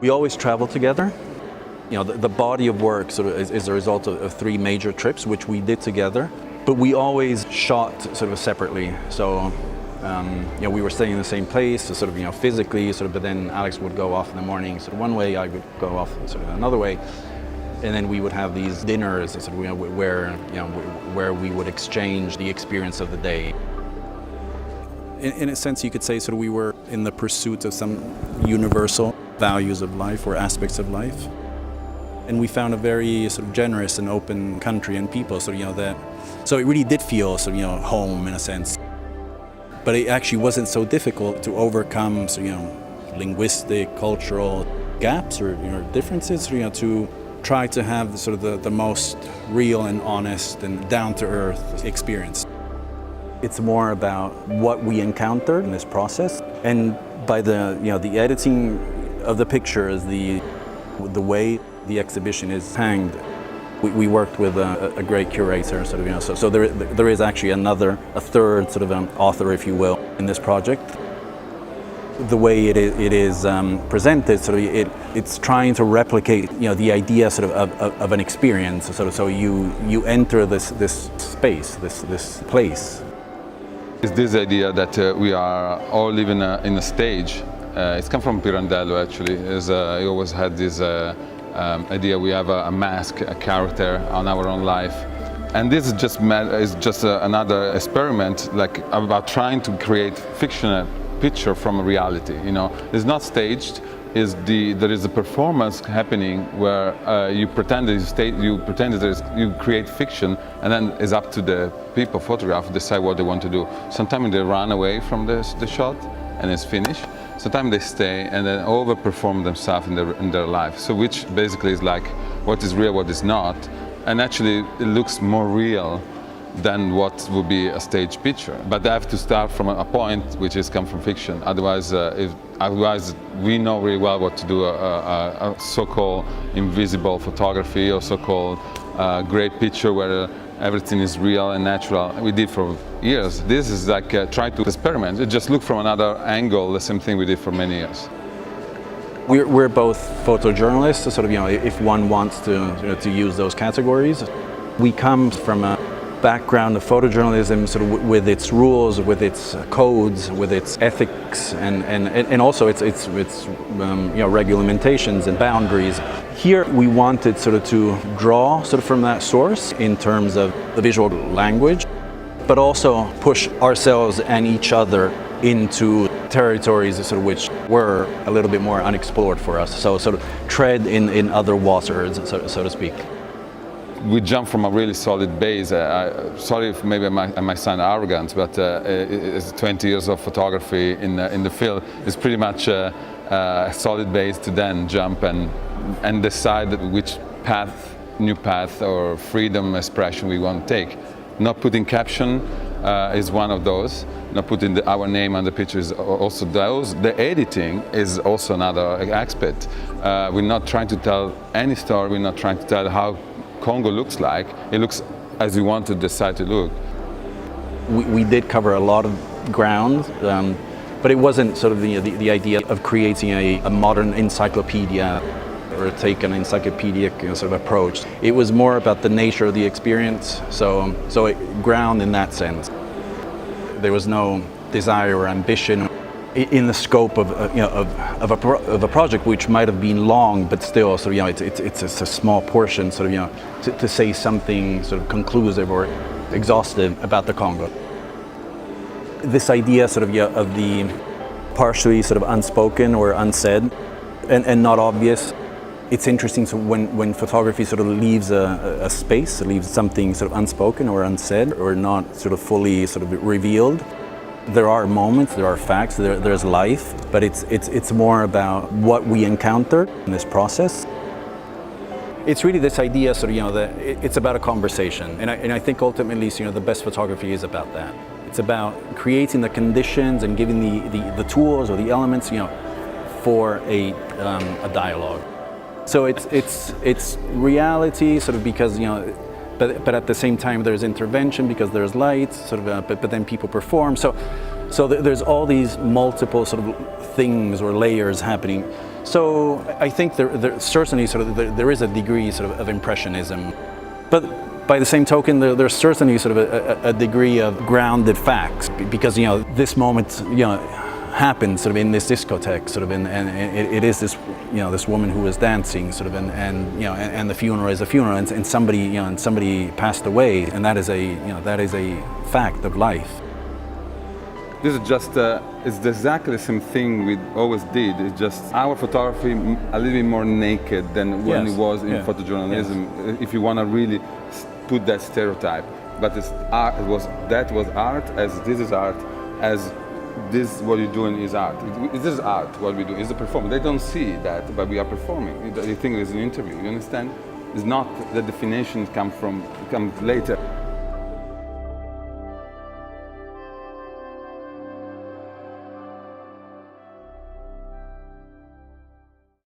We always travel together. The body of work sort of is a result of three major trips, which we did together, but we always shot sort of separately. So, we were staying in the same place, so sort of, physically, but then Alex would go off in the morning sort of one way, I would go off sort of another way. And then we would have these dinners sort of, where we would exchange the experience of the day. In a sense, you could say sort of we were in the pursuit of some universal values of life or aspects of life. And we found a very sort of generous and open country and people, so it really did feel sort of, home in a sense. But it actually wasn't so difficult to overcome, linguistic, cultural gaps or differences, to try to have sort of the most real and honest and down-to-earth experience. It's more about what we encountered in this process, and by the editing of the pictures, the way the exhibition is hanged, we worked with a great curator, so there is actually a third sort of author, if you will, in this project. The way it is presented, it's trying to replicate, the idea sort of an experience. So you enter this space, this place. It's this idea that we are all living in a stage. It's come from Pirandello, actually. He always had this idea we have a mask, a character on our own life. And this is just another experiment, like about trying to create fictional picture from reality. It's not staged. There is a performance happening where you pretend you create fiction, and then it's up to the people photograph decide what they want to do. Sometimes they run away from the shot and it's finished. Sometimes they stay and then overperform themselves in their life. So which basically is like what is real, what is not, and actually it looks more real than what would be a stage picture. But they have to start from a point which is come from fiction. Otherwise, we know really well what to do, a so-called invisible photography or so-called great picture where everything is real and natural. We did for years. This is like try to experiment. Just look from another angle, the same thing we did for many years. We're both photojournalists, so if one wants to use those categories. We come from a background of photojournalism, with its rules, with its codes, with its ethics, and also its regulamentations and boundaries. Here we wanted to draw from that source in terms of the visual language, but also push ourselves and each other into territories which were a little bit more unexplored for us. So tread in other waters, so to speak. We jump from a really solid base. Sorry if maybe I might sound arrogant, but it's 20 years of photography in the field. It's pretty much a solid base to then jump and decide which new path or freedom expression we want to take. Not putting caption is one of those. Not putting our name on the picture is also those. The editing is also another aspect. We're not trying to tell any story. We're not trying to tell how Congo looks like. It looks as we want to decide to look. We did cover a lot of ground, but it wasn't the idea of creating a modern encyclopedia or take an encyclopedic approach. It was more about the nature of the experience, so ground in that sense. There was no desire or ambition in the scope of a project which might have been long, but still it's a small portion to say something conclusive or exhaustive about the Congo. This idea of the partially unspoken or unsaid and not obvious. It's interesting when photography leaves a space, leaves something unspoken or unsaid or not fully revealed. There are moments, there are facts, there's life, but it's more about what we encounter in this process. It's really this idea, that it's about a conversation, and I think ultimately, the best photography is about that. It's about creating the conditions and giving the tools or the elements, for a dialogue. So it's reality, because But at the same time, there's intervention because there's light, but then people perform. So there's all these multiple things or layers happening. So I think there certainly there is a degree of impressionism, but by the same token, there's certainly a degree of grounded facts, because this moment happened in this discotheque, and it is this this woman who was dancing, and the funeral is a funeral, and somebody passed away, and that is a fact of life. This is just, it's exactly the same thing we always did. It's just our photography a little bit more naked than when it was in photojournalism, if you want to really put that stereotype. But it's art, that was art, as this is art, as this what you're doing is art. This is art, what we do, is a performance. They don't see that, but we are performing. They think it's an interview, you understand? It's not, the definition comes later.